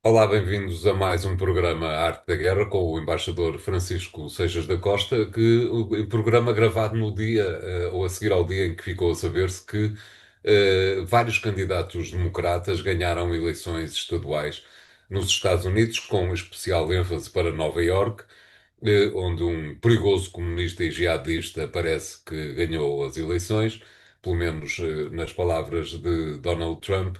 Olá, bem-vindos a mais um programa Arte da Guerra com o embaixador Francisco Seixas da Costa, que o programa gravado no dia, ou a seguir ao dia em que ficou a saber-se que vários candidatos democratas ganharam eleições estaduais nos Estados Unidos, com especial ênfase para Nova Iorque, onde um perigoso comunista e jihadista parece que ganhou as eleições, pelo menos nas palavras de Donald Trump.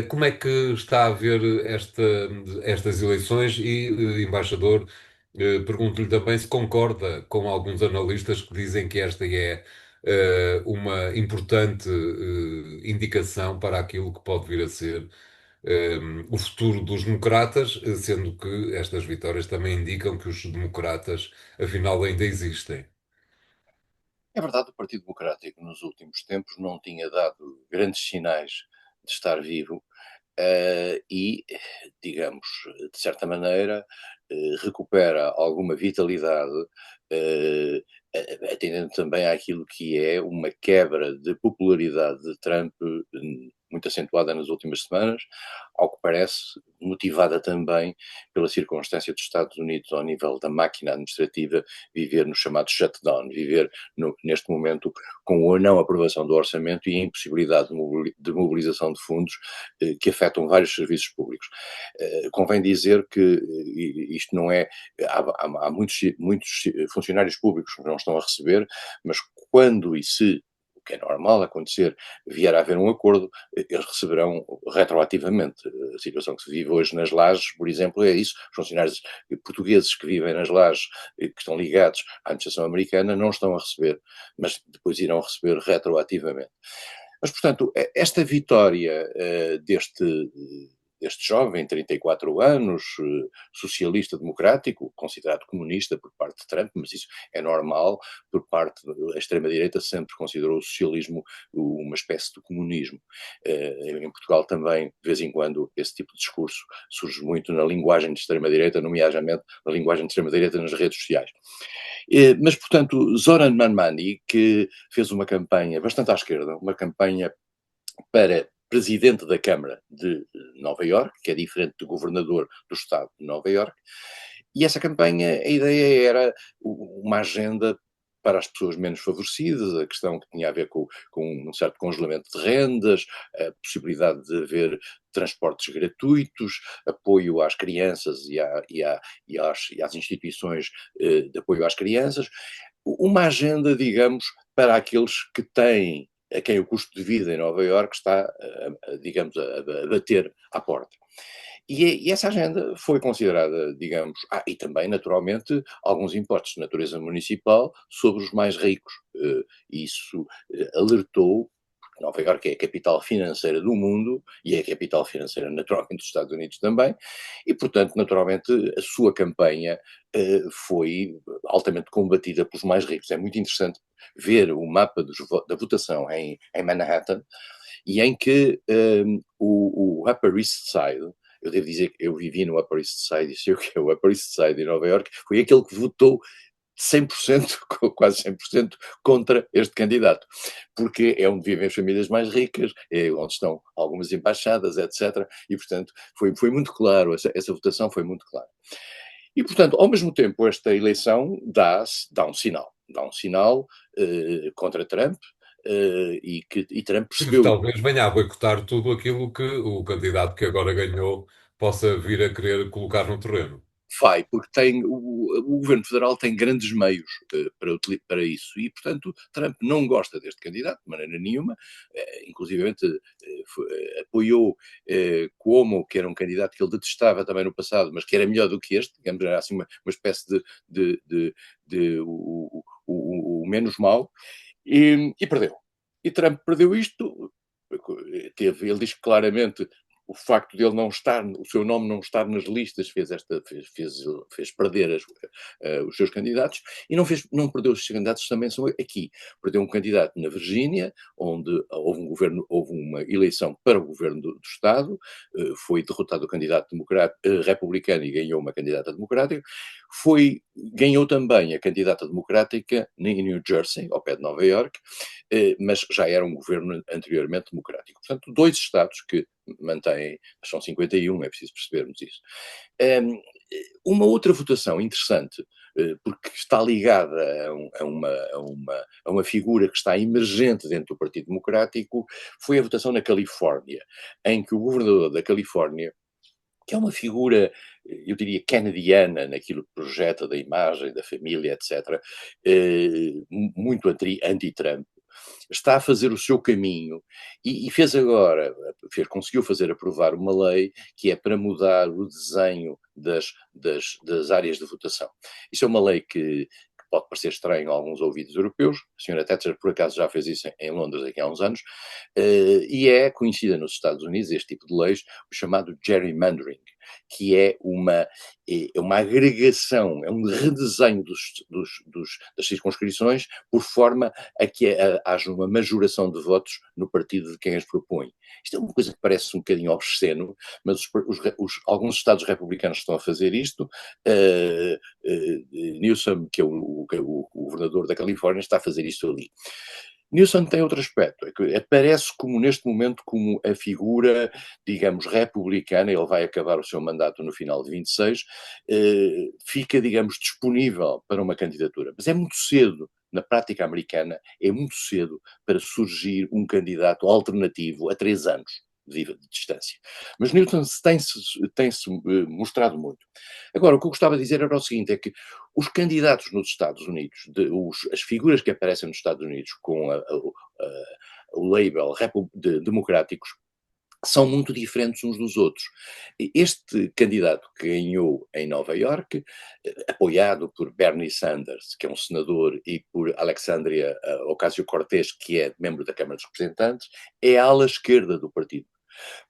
Como é que está a ver estas eleições e, embaixador, pergunto-lhe também se concorda com alguns analistas que dizem que esta é uma importante indicação para aquilo que pode vir a ser o futuro dos democratas, sendo que estas vitórias também indicam que os democratas, afinal, ainda existem. É verdade, o Partido Democrático nos últimos tempos não tinha dado grandes sinais de estar vivo e, digamos, de certa maneira, recupera alguma vitalidade, eh, atendendo também àquilo que é uma quebra de popularidade de Trump muito acentuada nas últimas semanas, ao que parece motivada também pela circunstância dos Estados Unidos ao nível da máquina administrativa viver no chamado shutdown, viver neste momento com a não aprovação do orçamento e a impossibilidade de mobilização de fundos que afetam vários serviços públicos. Convém dizer que isto não é. Há muitos funcionários públicos que não estão a receber, mas quando e se o que é normal acontecer, vier a haver um acordo, eles receberão retroativamente. A situação que se vive hoje nas lajes, por exemplo, é isso. Os funcionários portugueses que vivem nas lajes, que estão ligados à administração americana, não estão a receber, mas depois irão receber retroativamente. Mas, portanto, esta vitória deste jovem, 34 anos, socialista democrático, considerado comunista por parte de Trump, mas isso é normal, por parte da extrema-direita sempre considerou o socialismo uma espécie de comunismo. Em Portugal também, de vez em quando, esse tipo de discurso surge muito na linguagem de extrema-direita, nomeadamente na linguagem de extrema-direita nas redes sociais. Mas, portanto, Zoran Manmani, que fez uma campanha bastante à esquerda, uma campanha para presidente da Câmara de Nova Iorque, que é diferente de governador do estado de Nova Iorque, e essa campanha, a ideia era uma agenda para as pessoas menos favorecidas, a questão que tinha a ver com um certo congelamento de rendas, a possibilidade de haver transportes gratuitos, apoio às crianças e às instituições de apoio às crianças, uma agenda, digamos, para aqueles que têm, a quem o custo de vida em Nova Iorque está, digamos, a bater à porta. E essa agenda foi considerada, digamos, e também, naturalmente, alguns impostos de natureza municipal sobre os mais ricos. Isso alertou, porque Nova Iorque é a capital financeira do mundo e é a capital financeira, naturalmente, dos Estados Unidos também, e, portanto, naturalmente, a sua campanha foi altamente combatida pelos mais ricos. É muito interessante ver o mapa da votação em Manhattan, e em que o Upper East Side, eu devo dizer que eu vivi no Upper East Side e sei o que é o Upper East Side em Nova Iorque, foi aquele que votou 100%, quase 100%, contra este candidato, porque é onde vivem as famílias mais ricas, é onde estão algumas embaixadas, etc. E, portanto, foi muito claro, essa votação foi muito clara. E, portanto, ao mesmo tempo, esta eleição dá um sinal contra Trump, e Trump Que percebeu. talvez venha a boicotar tudo aquilo que o candidato que agora ganhou possa vir a querer colocar no terreno. Vai, porque o governo federal tem grandes meios para isso e, portanto, Trump não gosta deste candidato de maneira nenhuma, inclusivamente apoiou Cuomo, que era um candidato que ele detestava também no passado, mas que era melhor do que este, digamos, era assim uma espécie de o menos mau, e perdeu. E Trump perdeu isto, ele diz claramente o facto de ele não estar, o seu nome não estar nas listas fez perder os seus candidatos, e não perdeu os seus candidatos também são aqui. Perdeu um candidato na Virgínia, onde houve uma eleição para o governo do Estado, foi derrotado o candidato republicano e ganhou uma candidata democrática. ganhou também a candidata democrática em New Jersey, ao pé de Nova York, mas já era um governo anteriormente democrático. Portanto, dois Estados que mantêm, são 51, é preciso percebermos isso. Um, uma outra votação interessante, porque está ligada a uma figura que está emergente dentro do Partido Democrático, foi a votação na Califórnia, em que o governador da Califórnia, que é uma figura, eu diria, kennediana naquilo que projeta da imagem, da família, etc., muito anti-Trump, está a fazer o seu caminho e fez agora, conseguiu fazer aprovar uma lei que é para mudar o desenho das áreas de votação. Isso é uma lei que pode parecer estranho a alguns ouvidos europeus, a senhora Thatcher por acaso já fez isso em Londres aqui há uns anos, e é conhecida nos Estados Unidos, este tipo de leis, o chamado gerrymandering, que é uma agregação, é um redesenho das circunscrições por forma a que haja uma majoração de votos no partido de quem as propõe. Isto é uma coisa que parece um bocadinho obsceno, mas alguns Estados republicanos estão a fazer isto. Newsom, que é o governador da Califórnia, está a fazer isto ali. Newsom tem outro aspecto, é que aparece como neste momento como a figura, digamos, republicana, ele vai acabar o seu mandato no final de 26, fica, digamos, disponível para uma candidatura. Mas é muito cedo, na prática americana, é muito cedo para surgir um candidato alternativo a 3 anos de distância. Mas Newsom tem-se mostrado muito. Agora, o que eu gostava de dizer era o seguinte, é que os candidatos nos Estados Unidos, as figuras que aparecem nos Estados Unidos com o label de democráticos, são muito diferentes uns dos outros. Este candidato que ganhou em Nova Iorque, apoiado por Bernie Sanders, que é um senador, e por Alexandria Ocasio-Cortez, que é membro da Câmara dos Representantes, é a ala esquerda do partido.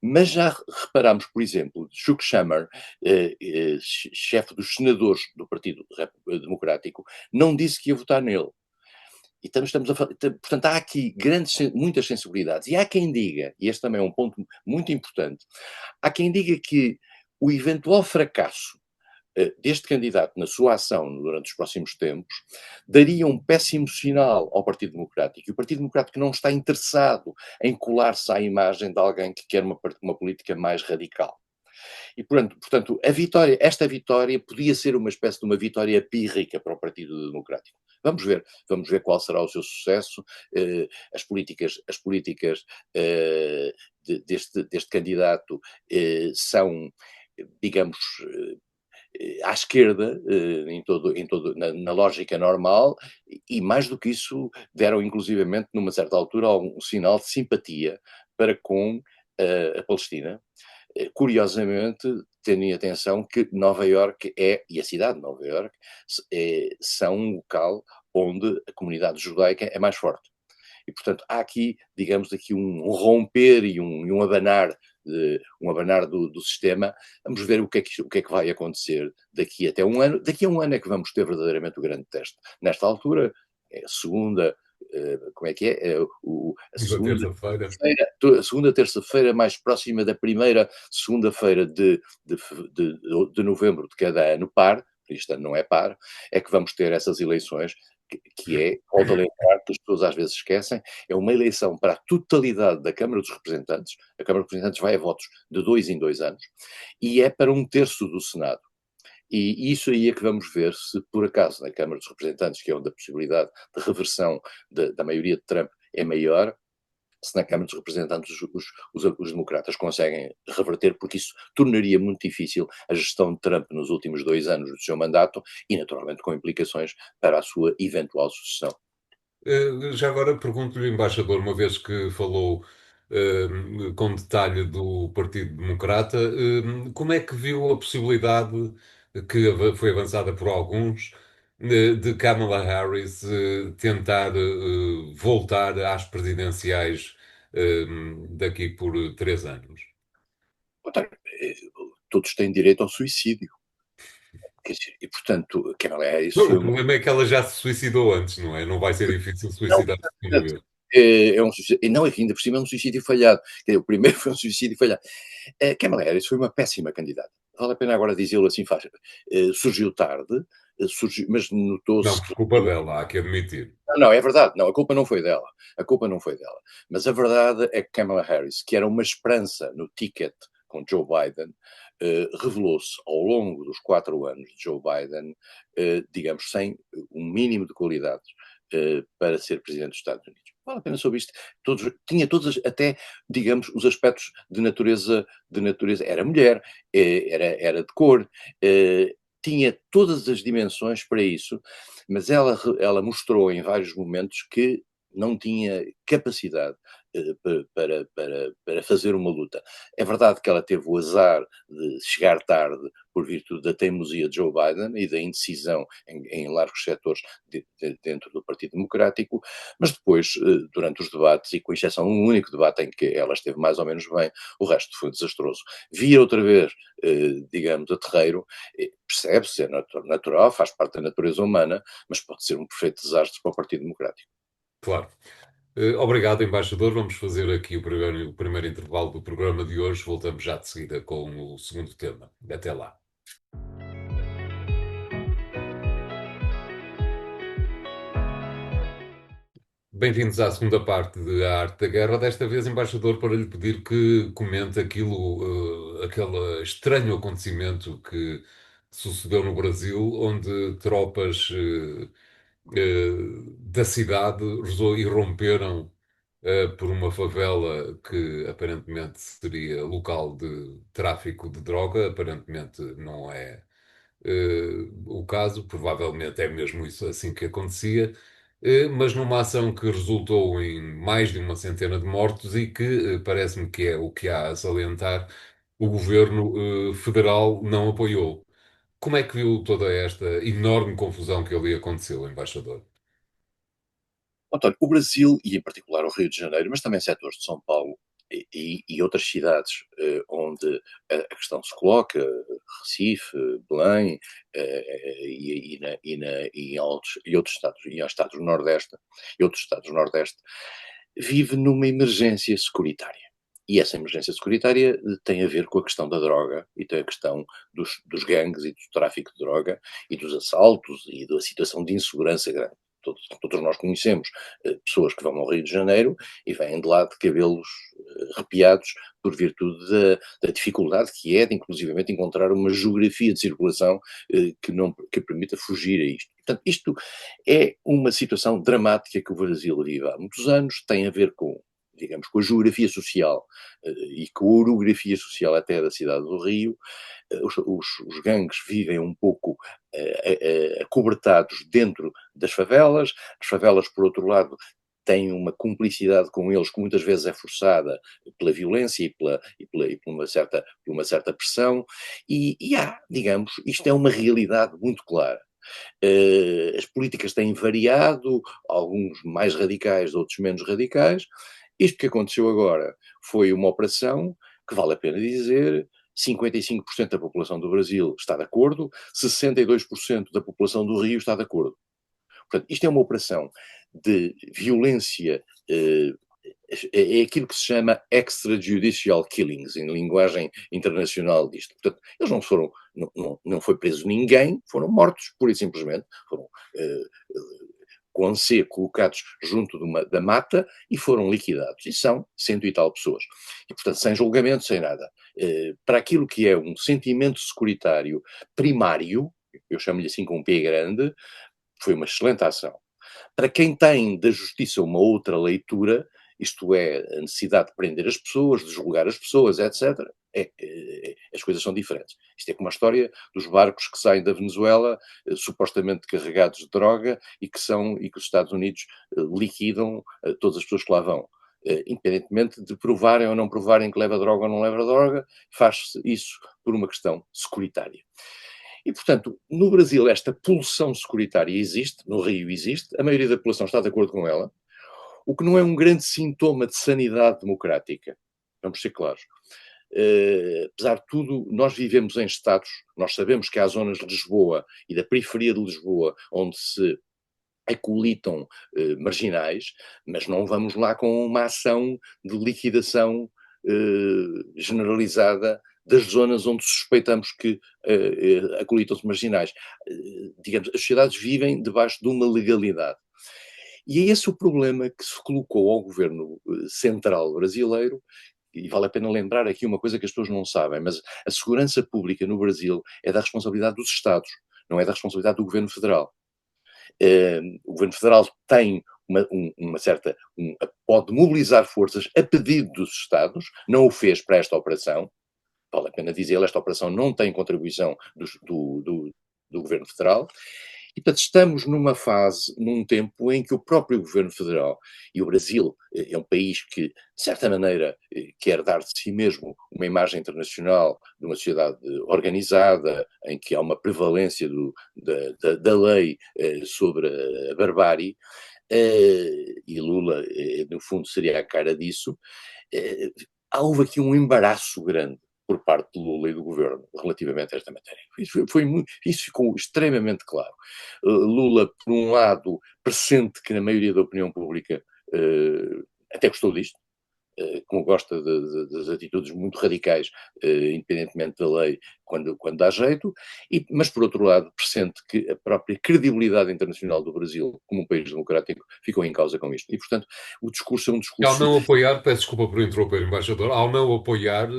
Mas já reparamos, por exemplo, Chuck Schumer, chefe dos senadores do Partido Democrático, não disse que ia votar nele. E portanto, há aqui muitas sensibilidades. E há quem diga, e este também é um ponto muito importante, há quem diga que o eventual fracasso deste candidato na sua ação durante os próximos tempos daria um péssimo sinal ao Partido Democrático. E o Partido Democrático não está interessado em colar-se à imagem de alguém que quer uma política mais radical. E, portanto, esta vitória podia ser uma espécie de uma vitória pírrica para o Partido Democrático. Vamos ver qual será o seu sucesso. As políticas deste candidato são, digamos, à esquerda, na lógica normal, e mais do que isso, deram inclusivamente, numa certa altura, um sinal de simpatia para com a Palestina. Curiosamente, tendo em atenção que Nova Iorque e a cidade de Nova Iorque são um local onde a comunidade judaica é mais forte. E, portanto, há aqui, digamos, um romper e um abanar, do sistema. Vamos ver o que é que vai acontecer daqui até um ano. Daqui a um ano é que vamos ter verdadeiramente o grande teste. Nesta altura, é a segunda, como é que é? Da terça-feira. A segunda terça-feira mais próxima da primeira segunda-feira de novembro de cada ano par, este ano não é par, é que vamos ter essas eleições, volto a lembrar, que as pessoas às vezes esquecem, é uma eleição para a totalidade da Câmara dos Representantes. A Câmara dos Representantes vai a votos de 2 em 2 anos, e é para um terço do Senado. E isso aí é que vamos ver se, por acaso, na Câmara dos Representantes, que é onde a possibilidade de reversão da maioria de Trump é maior, se na Câmara dos Representantes os democratas conseguem reverter, porque isso tornaria muito difícil a gestão de Trump nos últimos 2 anos do seu mandato e, naturalmente, com implicações para a sua eventual sucessão. Já agora pergunto-lhe, embaixador, uma vez que falou com detalhe do Partido Democrata, como é que viu a possibilidade que foi avançada por alguns de Kamala Harris tentar voltar às presidenciais daqui por 3 anos? Portanto, todos têm direito ao suicídio. E, portanto, Kamala Harris O foi uma. problema é que ela já se suicidou antes, não é? Não vai ser difícil Não, suicidar-se outra vez. é um suicídio, e não, é que ainda por cima é um suicídio falhado. Quer dizer, o primeiro foi um suicídio falhado. Kamala Harris foi uma péssima candidata. Vale a pena agora dizê-lo assim, faz. Surgiu tarde, mas Não notou-se por que. culpa dela, há que admitir. Não, não, é verdade. Não, a culpa não foi dela. A culpa não foi dela. Mas a verdade é que Kamala Harris, que era uma esperança no ticket com Joe Biden, revelou-se ao longo dos 4 anos de Joe Biden, digamos, sem um mínimo de qualidades para ser presidente dos Estados Unidos. Vale a pena sobre isto. Tinha todas, até, digamos, os aspectos de natureza. Era mulher, era de cor, tinha todas as dimensões para isso, mas ela mostrou em vários momentos que não tinha capacidade para fazer uma luta. É verdade que ela teve o azar de chegar tarde por virtude da teimosia de Joe Biden e da indecisão em largos setores dentro do Partido Democrático, mas depois, durante os debates, e com exceção de um único debate em que ela esteve mais ou menos bem, o resto foi desastroso. Via outra vez, digamos, a terreiro, percebe-se, é natural, faz parte da natureza humana, mas pode ser um perfeito desastre para o Partido Democrático. Claro. Obrigado, embaixador. Vamos fazer aqui o primeiro intervalo do programa de hoje. Voltamos já de seguida com o segundo tema. Até lá. Bem-vindos à segunda parte de A Arte da Guerra. Desta vez, embaixador, para lhe pedir que comente aquele estranho acontecimento que sucedeu no Brasil, onde tropas da cidade irromperam por uma favela que aparentemente seria local de tráfico de droga. Aparentemente não é o caso, provavelmente é mesmo isso assim que acontecia, mas numa ação que resultou em mais de uma centena de mortos e que parece-me que é o que há a salientar, o governo federal não apoiou. Como é que viu toda esta enorme confusão que ali aconteceu, embaixador? António, o Brasil, e em particular o Rio de Janeiro, mas também setores de São Paulo e outras cidades onde a questão se coloca, Recife, Belém, e outros estados, e aos estados do Nordeste, e outros estados do Nordeste, vive numa emergência securitária. E essa emergência securitária tem a ver com a questão da droga e tem a questão dos gangues e do tráfico de droga e dos assaltos e da situação de insegurança grande. Todos nós conhecemos pessoas que vão ao Rio de Janeiro e vêm de lá de cabelos arrepiados por virtude da dificuldade que é de, inclusivamente, encontrar uma geografia de circulação que permita fugir a isto. Portanto, isto é uma situação dramática que o Brasil vive há muitos anos, tem a ver com, digamos, com a geografia social e com a orografia social até da cidade do Rio. Os gangues vivem um pouco acobertados dentro das favelas. As favelas, por outro lado, têm uma cumplicidade com eles que muitas vezes é forçada pela violência por uma certa pressão, e há, digamos, isto é uma realidade muito clara. As políticas têm variado, alguns mais radicais, outros menos radicais. Isto que aconteceu agora foi uma operação que, vale a pena dizer, 55% da população do Brasil está de acordo, 62% da população do Rio está de acordo. Portanto, isto é uma operação de violência, é aquilo que se chama extrajudicial killings, em linguagem internacional disto. Portanto, eles não foram, não foi preso ninguém, foram mortos, pura e simplesmente, foram com C colocados junto da mata e foram liquidados. E são cento e tal pessoas. E, portanto, sem julgamento, sem nada. Para aquilo que é um sentimento securitário primário, eu chamo-lhe assim com um P grande, foi uma excelente ação. Para quem tem da justiça uma outra leitura, isto é, a necessidade de prender as pessoas, de julgar as pessoas, etc., as coisas são diferentes. Isto é como a história dos barcos que saem da Venezuela, supostamente carregados de droga, e que os Estados Unidos liquidam todas as pessoas que lá vão. Independentemente de provarem ou não provarem que leva droga ou não leva droga, faz-se isso por uma questão securitária. E, portanto, no Brasil esta pulsão securitária existe, no Rio existe, a maioria da população está de acordo com ela, o que não é um grande sintoma de sanidade democrática. Vamos ser claros. Apesar de tudo, nós vivemos em estados, nós sabemos que há zonas de Lisboa e da periferia de Lisboa onde se acolitam marginais, mas não vamos lá com uma ação de liquidação generalizada das zonas onde suspeitamos que acolitam-se marginais. Digamos, as sociedades vivem debaixo de uma legalidade. E é esse o problema que se colocou ao governo central brasileiro, e vale a pena lembrar aqui uma coisa que as pessoas não sabem, mas a segurança pública no Brasil é da responsabilidade dos Estados, não é da responsabilidade do governo federal. O governo federal tem uma certa. Pode mobilizar forças a pedido dos Estados, não o fez para esta operação. Vale a pena dizer, esta operação não tem contribuição do governo federal. E, portanto, estamos numa fase, num tempo em que o próprio governo federal, e o Brasil é um país que, de certa maneira, quer dar de si mesmo uma imagem internacional de uma sociedade organizada, em que há uma prevalência da lei sobre a barbárie, e Lula, no fundo, seria a cara disso. Houve aqui um embaraço grande por parte de Lula e do governo relativamente a esta matéria. Isso ficou extremamente claro. Lula, por um lado, pressente que na maioria da opinião pública até gostou disto, como gosta das atitudes muito radicais, independentemente da lei, quando dá jeito, mas por outro lado pressente que a própria credibilidade internacional do Brasil como um país democrático ficou em causa com isto. E, portanto, o discurso é um E ao discurso. não apoiar, peço desculpa por interromper, embaixador, ao não apoiar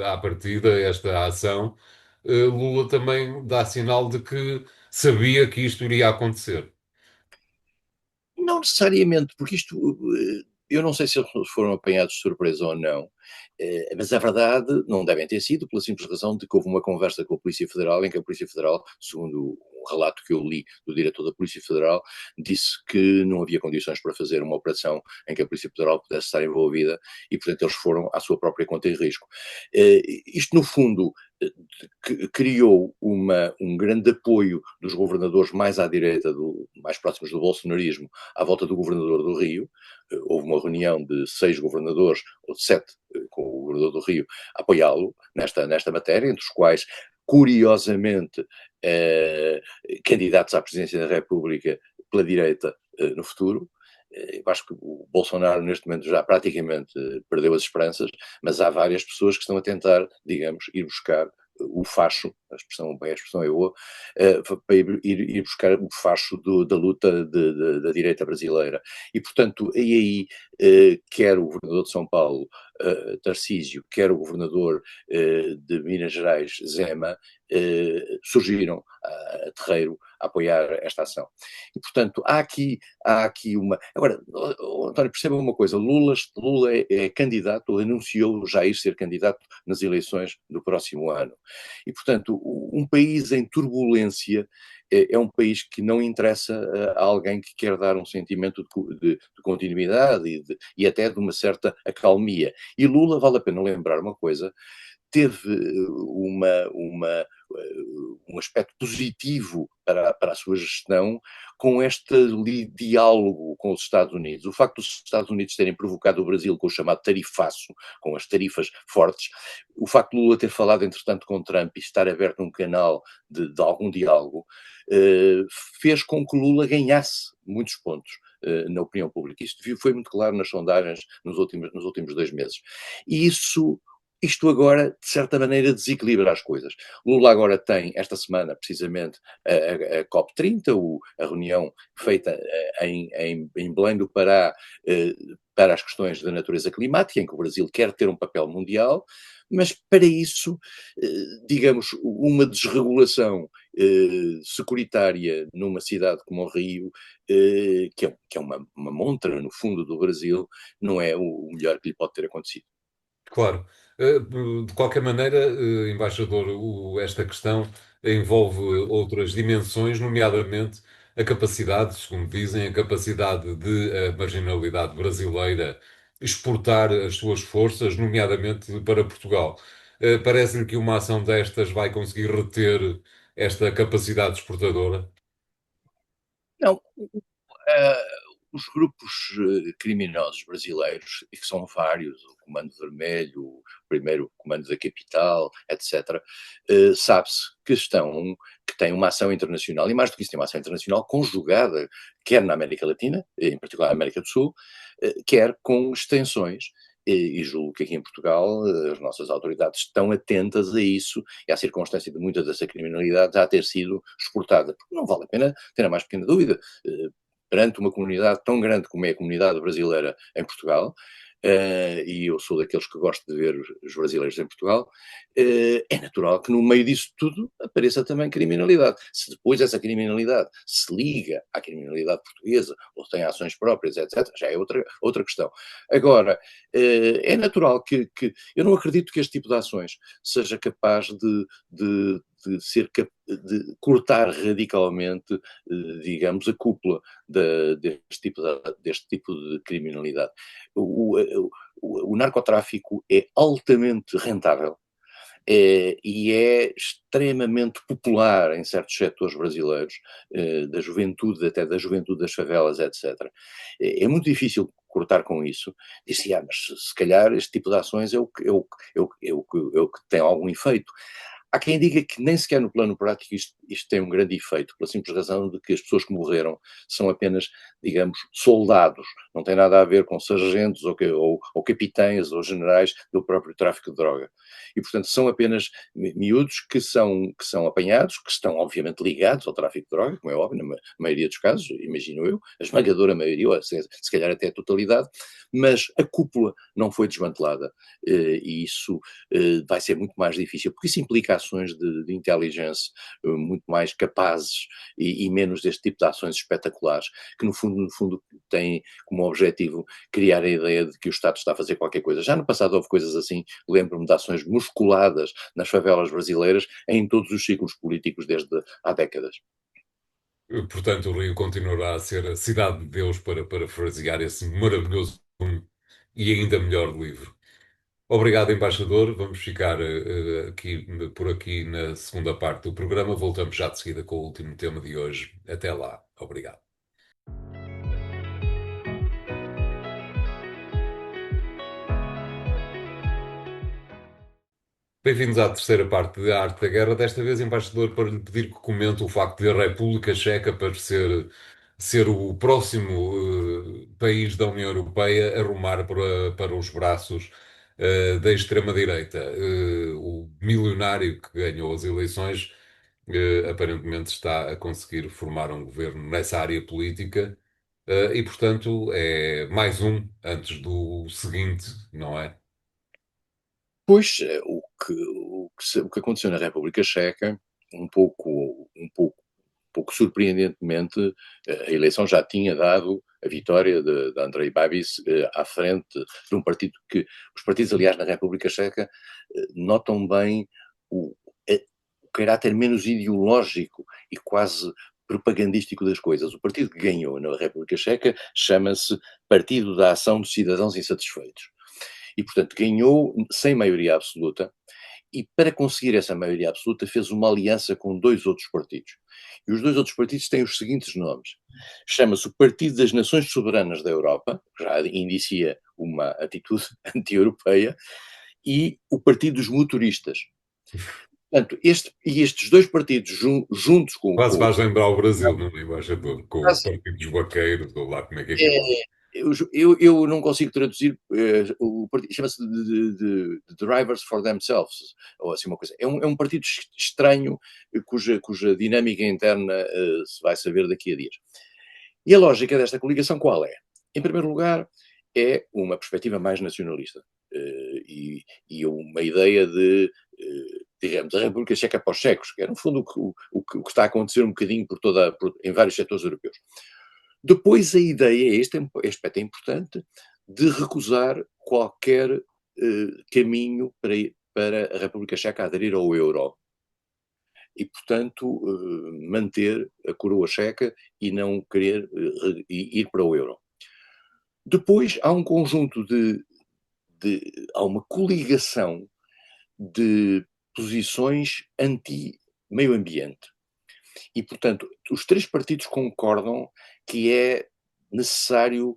à partida esta ação, Lula também dá sinal de que sabia que isto iria acontecer. Não necessariamente, porque isto, eu não sei se eles foram apanhados de surpresa ou não, mas a verdade não devem ter sido, pela simples razão de que houve uma conversa com a Polícia Federal, em que a Polícia Federal, segundo um relato que eu li do diretor da Polícia Federal, disse que não havia condições para fazer uma operação em que a Polícia Federal pudesse estar envolvida e, portanto, eles foram à sua própria conta e risco. Isto, no fundo, criou um grande apoio dos governadores mais à direita, mais próximos do bolsonarismo, à volta do governador do Rio. Houve uma reunião de 6 governadores, ou de 7, com o governador do Rio, a apoiá-lo nesta matéria, entre os quais, curiosamente, candidatos à presidência da República pela direita no futuro. Eu acho que o Bolsonaro, neste momento, já praticamente perdeu as esperanças, mas há várias pessoas que estão a tentar, digamos, ir buscar o facho, a expressão é boa, para ir buscar o facho da luta da direita brasileira. E, portanto, aí quer o governador de São Paulo, Tarcísio, quer o governador de Minas Gerais, Zema, surgiram a terreiro a apoiar esta ação. E, portanto, há aqui uma. Agora, António, perceba uma coisa: Lula é candidato, ou anunciou já ir ser candidato nas eleições do próximo ano. E, portanto, um país em turbulência é um país que não interessa a alguém que quer dar um sentimento de continuidade e até de uma certa acalmia. E Lula, vale a pena lembrar uma coisa, teve um aspecto positivo para a sua gestão com este diálogo com os Estados Unidos. O facto dos Estados Unidos terem provocado o Brasil com o chamado tarifaço, com as tarifas fortes, o facto de Lula ter falado, entretanto, com Trump e estar aberto um canal de algum diálogo, fez com que Lula ganhasse muitos pontos na opinião pública. Isto foi muito claro nas sondagens nos últimos 2 meses. E isto agora, de certa maneira, desequilibra as coisas. Lula agora tem, esta semana, precisamente, a COP30, a reunião feita em Belém do Pará para as questões da natureza climática, em que o Brasil quer ter um papel mundial, mas para isso, digamos, uma desregulação securitária numa cidade como o Rio, que é uma montra, no fundo, do Brasil, não é o melhor que lhe pode ter acontecido. Claro. De qualquer maneira, embaixador, esta questão envolve outras dimensões, nomeadamente a capacidade, segundo dizem, a capacidade de a marginalidade brasileira exportar as suas forças, nomeadamente para Portugal. Parece-lhe que uma ação destas vai conseguir reter esta capacidade exportadora? Não, os grupos criminosos brasileiros, e que são vários, o Comando Vermelho, o primeiro Comando da Capital, etc., sabe-se que têm uma ação internacional, e mais do que isso, tem uma ação internacional conjugada, quer na América Latina, em particular na América do Sul, quer com extensões. E julgo que aqui em Portugal as nossas autoridades estão atentas a isso e à circunstância de muita dessa criminalidade já ter sido exportada. Porque não vale a pena ter a mais pequena dúvida. Perante uma comunidade tão grande como é a comunidade brasileira em Portugal, e eu sou daqueles que gosto de ver os brasileiros em Portugal, é natural que no meio disso tudo apareça também criminalidade. Se depois essa criminalidade se liga à criminalidade portuguesa, ou tem ações próprias, etc., já é outra questão. Agora, é natural que eu não acredito que este tipo de ações seja capaz de cortar radicalmente, digamos, a cúpula deste tipo de criminalidade. O narcotráfico é altamente rentável, e é extremamente popular em certos setores brasileiros, da juventude, até da juventude das favelas, etc. É muito difícil cortar com isso. Disse, mas se calhar este tipo de ações é o que tem algum efeito. Há quem diga que nem sequer no plano prático isto tem um grande efeito, pela simples razão de que as pessoas que morreram são apenas, digamos, soldados, não tem nada a ver com sargentos ou capitães ou generais do próprio tráfico de droga. E, portanto, são apenas miúdos que são apanhados, que estão obviamente ligados ao tráfico de droga, como é óbvio, na maioria dos casos, imagino eu, a esmagadora maioria, ou se calhar até a totalidade, mas a cúpula não foi desmantelada, e isso vai ser muito mais difícil, porque isso implica ações de inteligência muito mais capazes e menos deste tipo de ações espetaculares, que no fundo têm como objetivo criar a ideia de que o Estado está a fazer qualquer coisa. Já no passado houve coisas assim, lembro-me de ações musculadas nas favelas brasileiras em todos os ciclos políticos desde há décadas. Portanto, o Rio continuará a ser a cidade de Deus para parafrasear esse maravilhoso e ainda melhor livro. Obrigado, embaixador. Vamos ficar por aqui na segunda parte do programa. Voltamos já de seguida com o último tema de hoje. Até lá. Obrigado. Bem-vindos à terceira parte da Arte da Guerra. Desta vez, embaixador, para lhe pedir que comente o facto de a República Checa parecer ser o próximo país da União Europeia a rumar para os braços da extrema-direita. O milionário que ganhou as eleições aparentemente está a conseguir formar um governo nessa área política e, portanto, é mais um antes do seguinte, não é? Pois, o que aconteceu na República Checa, um pouco surpreendentemente, a eleição já tinha dado a vitória de Andrej Babis à frente de um partido que os partidos, aliás, na República Checa, notam bem o, o caráter menos ideológico e quase propagandístico das coisas. O partido que ganhou na República Checa chama-se Partido da Ação dos Cidadãos Insatisfeitos. E, portanto, ganhou sem maioria absoluta, e para conseguir essa maioria absoluta fez uma aliança com dois outros partidos. E os dois outros partidos têm os seguintes nomes. Chama-se o Partido das Nações Soberanas da Europa, que já indicia uma atitude anti-europeia, e o Partido dos Motoristas. Portanto, estes dois partidos juntos com, Quase com faz lembrar o Brasil, não é, embaixador? Com o quase, Partido dos Vaqueiros, ou lá como é que aquilo é. é, eu não consigo traduzir, o partido chama-se de Drivers for Themselves, ou assim uma coisa. É um partido estranho, cuja dinâmica interna se vai saber daqui a dias. E a lógica desta coligação qual é? Em primeiro lugar, é uma perspectiva mais nacionalista, e uma ideia digamos, a República Checa para os checos, que é no fundo o que está a acontecer um bocadinho em vários setores europeus. Depois a ideia, este aspecto é importante, de recusar qualquer caminho para a República Checa aderir ao euro. E, portanto, manter a coroa checa e não querer ir para o euro. Depois há um conjunto há uma coligação de posições anti-meio ambiente. E, portanto, os três partidos concordam que é necessário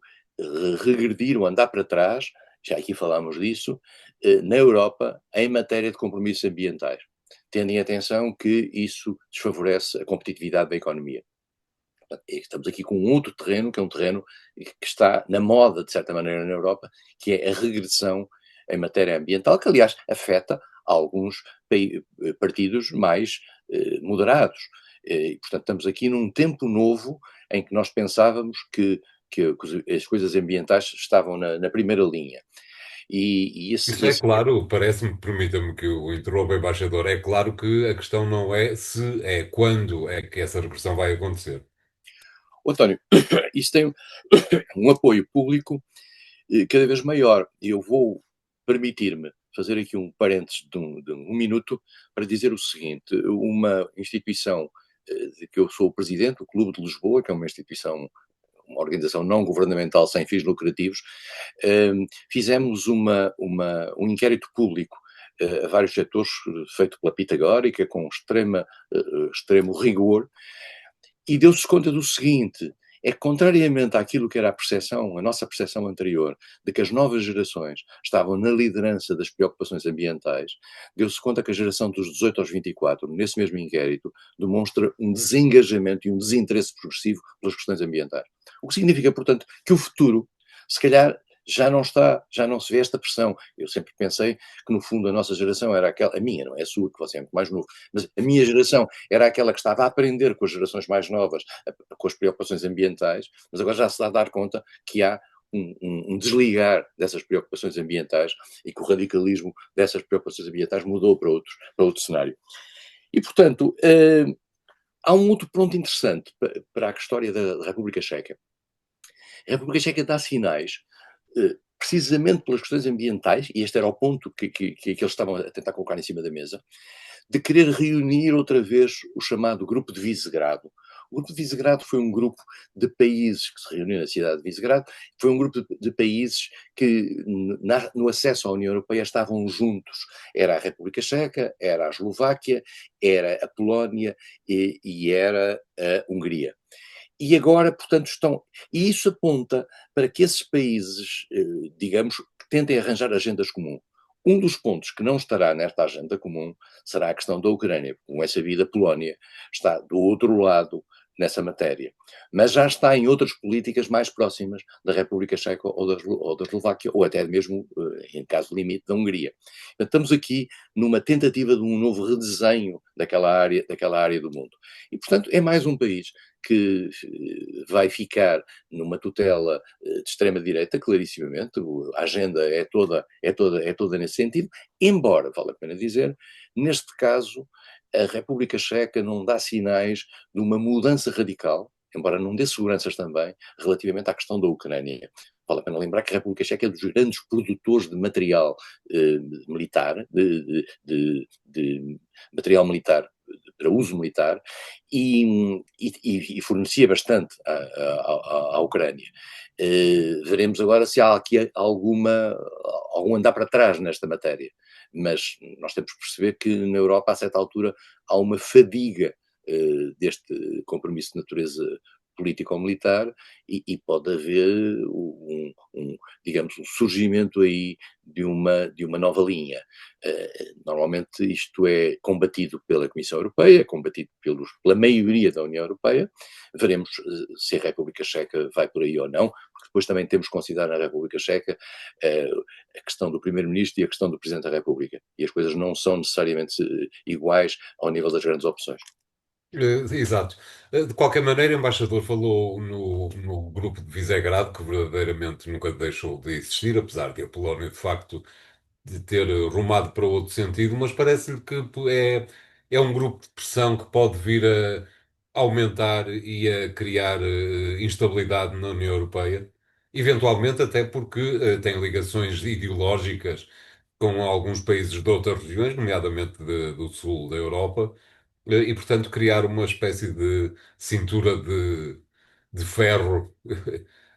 regredir ou andar para trás, já aqui falámos disso, na Europa em matéria de compromissos ambientais, tendo em atenção que isso desfavorece a competitividade da economia. Estamos aqui com um outro terreno, que é um terreno que está na moda, de certa maneira, na Europa, que é a regressão em matéria ambiental, que, aliás, afeta alguns partidos mais moderados. E, portanto, estamos aqui num tempo novo em que nós pensávamos que as coisas ambientais estavam na primeira linha. E Isso é claro, parece-me, permita-me que o interrompa, embaixador, é claro que a questão não é se, é quando é que essa regressão vai acontecer. António, isso tem um apoio público cada vez maior. E eu vou permitir-me fazer aqui um parênteses de um minuto para dizer o seguinte: uma instituição de que eu sou o presidente, o Clube de Lisboa, que é uma instituição, uma organização não governamental sem fins lucrativos, fizemos um inquérito público a vários setores, feito pela Pitagórica, com extremo rigor, e deu-se conta do seguinte: é que, contrariamente àquilo que era a nossa percepção anterior, de que as novas gerações estavam na liderança das preocupações ambientais, deu-se conta que a geração dos 18 aos 24, nesse mesmo inquérito, demonstra um desengajamento e um desinteresse progressivo pelas questões ambientais. O que significa, portanto, que o futuro, se calhar, já não se vê esta pressão. Eu sempre pensei que, no fundo, a nossa geração era aquela, a minha, não é a sua, que você é muito mais novo, mas a minha geração era aquela que estava a aprender com as gerações mais novas, com as preocupações ambientais, mas agora já se dá a dar conta que há um desligar dessas preocupações ambientais e que o radicalismo dessas preocupações ambientais mudou para outro cenário. E, portanto, há um outro ponto interessante para a história da República Checa. A República Checa dá sinais, precisamente pelas questões ambientais, e este era o ponto que eles estavam a tentar colocar em cima da mesa, de querer reunir outra vez o chamado Grupo de Visegrado. O Grupo de Visegrado foi um grupo de países que se reuniu na cidade de Visegrado, foi um grupo de países que, no acesso à União Europeia, estavam juntos. Era a República Checa, era a Eslováquia, era a Polónia e era a Hungria. E agora, portanto, estão. E isso aponta para que esses países, digamos, que tentem arranjar agendas comuns. Um dos pontos que não estará nesta agenda comum será a questão da Ucrânia, porque, como é sabido, a Polónia está do outro lado nessa matéria. Mas já está em outras políticas mais próximas da República Checa ou da Eslováquia, ou até mesmo, em caso limite, da Hungria. Portanto, estamos aqui numa tentativa de um novo redesenho daquela área do mundo. E, portanto, é mais um país que vai ficar numa tutela de extrema-direita, clarissimamente, a agenda é toda nesse sentido, embora, vale a pena dizer, neste caso, a República Checa não dá sinais de uma mudança radical, embora não dê seguranças também, relativamente à questão da Ucrânia. Vale a pena lembrar que a República Checa é dos grandes produtores de material militar, de material militar para uso militar, e fornecia bastante à Ucrânia. Veremos agora se há aqui algum andar para trás nesta matéria, mas nós temos que perceber que na Europa, a certa altura, há uma fadiga deste compromisso de natureza político-militar e pode haver digamos, um surgimento aí de uma nova linha. Normalmente isto é combatido pela Comissão Europeia, é combatido pela maioria da União Europeia. Veremos se a República Checa vai por aí ou não, porque depois também temos que considerar na República Checa a questão do Primeiro-Ministro e a questão do Presidente da República. E as coisas não são necessariamente iguais ao nível das grandes opções. Exato. De qualquer maneira, o embaixador falou no grupo de Visegrado, que verdadeiramente nunca deixou de existir, apesar de a Polónia, de facto, de ter rumado para outro sentido, mas parece-lhe que é um grupo de pressão que pode vir a aumentar e a criar instabilidade na União Europeia, eventualmente até porque tem ligações ideológicas com alguns países de outras regiões, nomeadamente do sul da Europa, e portanto criar uma espécie de cintura de ferro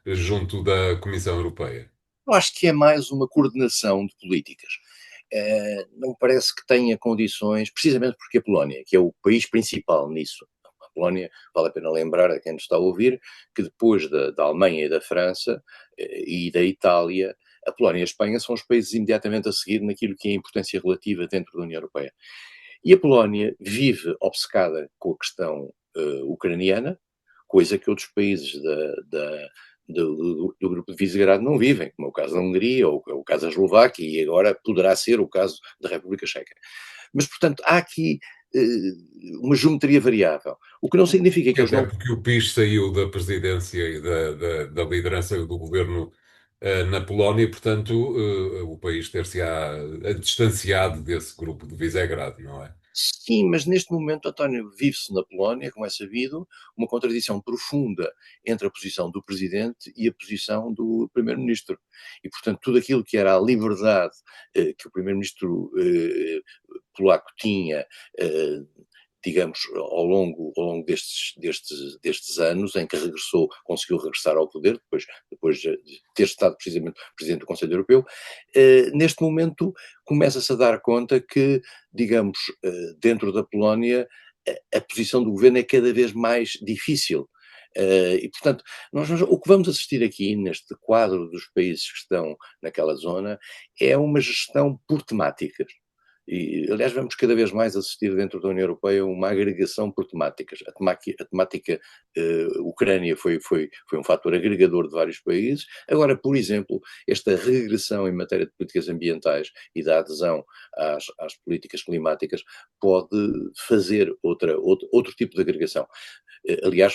junto da Comissão Europeia. Eu acho que é mais uma coordenação de políticas. Não me parece que tenha condições, precisamente porque a Polónia, que é o país principal nisso, Polónia, vale a pena lembrar a quem nos está a ouvir, que depois da Alemanha e da França e da Itália, a Polónia e a Espanha são os países imediatamente a seguir naquilo que é a importância relativa dentro da União Europeia. E a Polónia vive obcecada com a questão ucraniana, coisa que outros países do grupo de Visegrado não vivem, como é o caso da Hungria ou o caso da Eslováquia e agora poderá ser o caso da República Checa. Mas, portanto, há aqui uma geometria variável, o que não significa que eles Até não. porque o PIS saiu da presidência e da liderança do governo na Polónia, e, portanto, o país ter-se-á distanciado desse grupo de Visegrado, não é? Sim, mas neste momento, António, vive-se na Polónia, como é sabido, uma contradição profunda entre a posição do presidente e a posição do primeiro-ministro. E, portanto, tudo aquilo que era a liberdade que o primeiro-ministro polaco tinha, eh, digamos, ao longo destes anos, em que conseguiu regressar ao poder, depois de ter estado precisamente presidente do Conselho Europeu, neste momento começa-se a dar conta que, digamos, dentro da Polónia, a posição do governo é cada vez mais difícil. E, portanto, o que vamos assistir aqui, neste quadro dos países que estão naquela zona, é uma gestão por temáticas. E, aliás, vamos cada vez mais assistir dentro da União Europeia uma agregação por temáticas. A temática Ucrânia foi um fator agregador de vários países. Agora, por exemplo, esta regressão em matéria de políticas ambientais e da adesão às políticas climáticas pode fazer outro tipo de agregação. Aliás,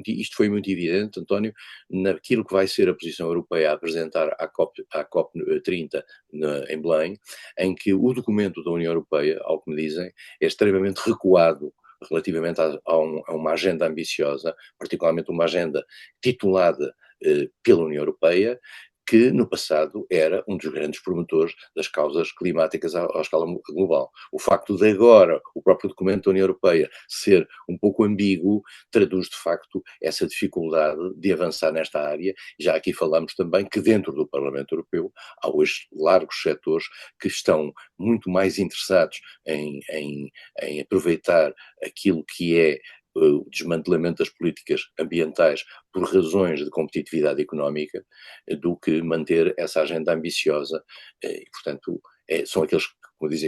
isto foi muito evidente, António, naquilo que vai ser a posição europeia a apresentar à COP 30 em Belém, em que o documento da União Europeia, ao que me dizem, é extremamente recuado relativamente a uma agenda ambiciosa, particularmente uma agenda titulada pela União Europeia, que no passado era um dos grandes promotores das causas climáticas à escala global. O facto de agora o próprio documento da União Europeia ser um pouco ambíguo traduz de facto essa dificuldade de avançar nesta área. Já aqui falamos também que dentro do Parlamento Europeu há hoje largos setores que estão muito mais interessados em aproveitar aquilo que é o desmantelamento das políticas ambientais por razões de competitividade económica do que manter essa agenda ambiciosa e, portanto, são aqueles que,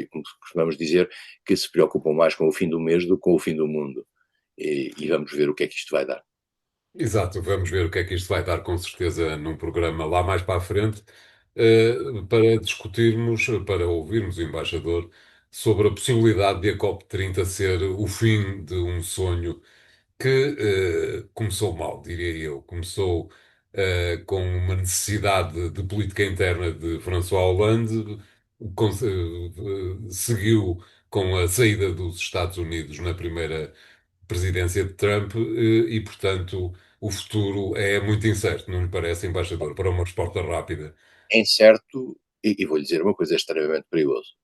como costumamos dizer, que se preocupam mais com o fim do mês do que com o fim do mundo. E vamos ver o que é que isto vai dar. Exato, vamos ver o que é que isto vai dar, com certeza, num programa lá mais para a frente, para discutirmos, para ouvirmos o embaixador sobre a possibilidade de a COP30 ser o fim de um sonho que começou mal, diria eu. Começou com uma necessidade de política interna de François Hollande, seguiu com a saída dos Estados Unidos na primeira presidência de Trump, e, portanto, o futuro é muito incerto, não lhe parece, embaixador, para uma resposta rápida. É incerto e vou-lhe dizer uma coisa, é extremamente perigoso.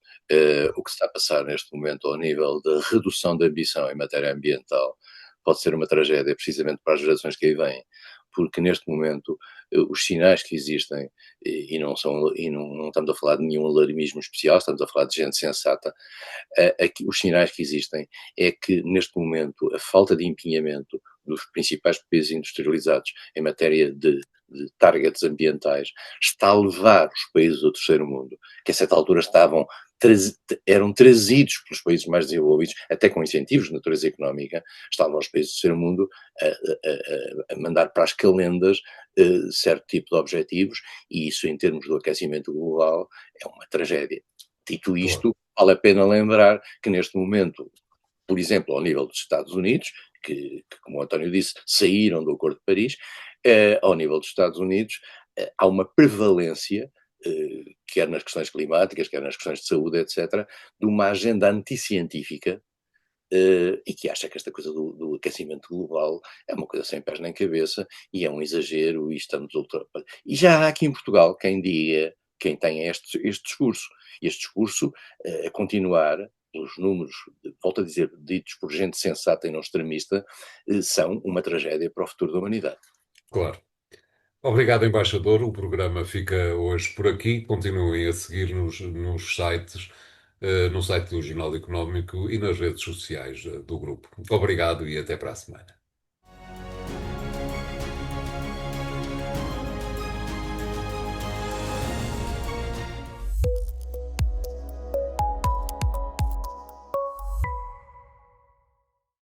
O que se está a passar neste momento ao nível da redução da ambição em matéria ambiental pode ser uma tragédia precisamente para as gerações que aí vêm, porque neste momento os sinais que existem, e não estamos a falar de nenhum alarmismo especial, estamos a falar de gente sensata, os sinais que existem é que neste momento a falta de empenhamento dos principais países industrializados em matéria de targets ambientais está a levar os países do terceiro mundo, que a certa altura eram trazidos pelos países mais desenvolvidos, até com incentivos de natureza económica, estavam os países do terceiro mundo a mandar para as calendas certo tipo de objetivos, e isso em termos do aquecimento global é uma tragédia. Dito Claro. isto, vale a pena lembrar que neste momento, por exemplo, ao nível dos Estados Unidos, que como o António disse, saíram do Acordo de Paris, ao nível dos Estados Unidos, há uma prevalência, quer nas questões climáticas, quer nas questões de saúde, etc., de uma agenda anticientífica, e que acha que esta coisa do aquecimento global é uma coisa sem pés nem cabeça e é um exagero e estamos E já há aqui em Portugal quem diga, quem tenha este discurso. E este discurso, a continuar, os números, volto a dizer, ditos por gente sensata e não extremista, são uma tragédia para o futuro da humanidade. Claro. Obrigado, embaixador. O programa fica hoje por aqui. Continuem a seguir-nos nos sites, no site do Jornal Económico e nas redes sociais do grupo. Obrigado e até para a semana.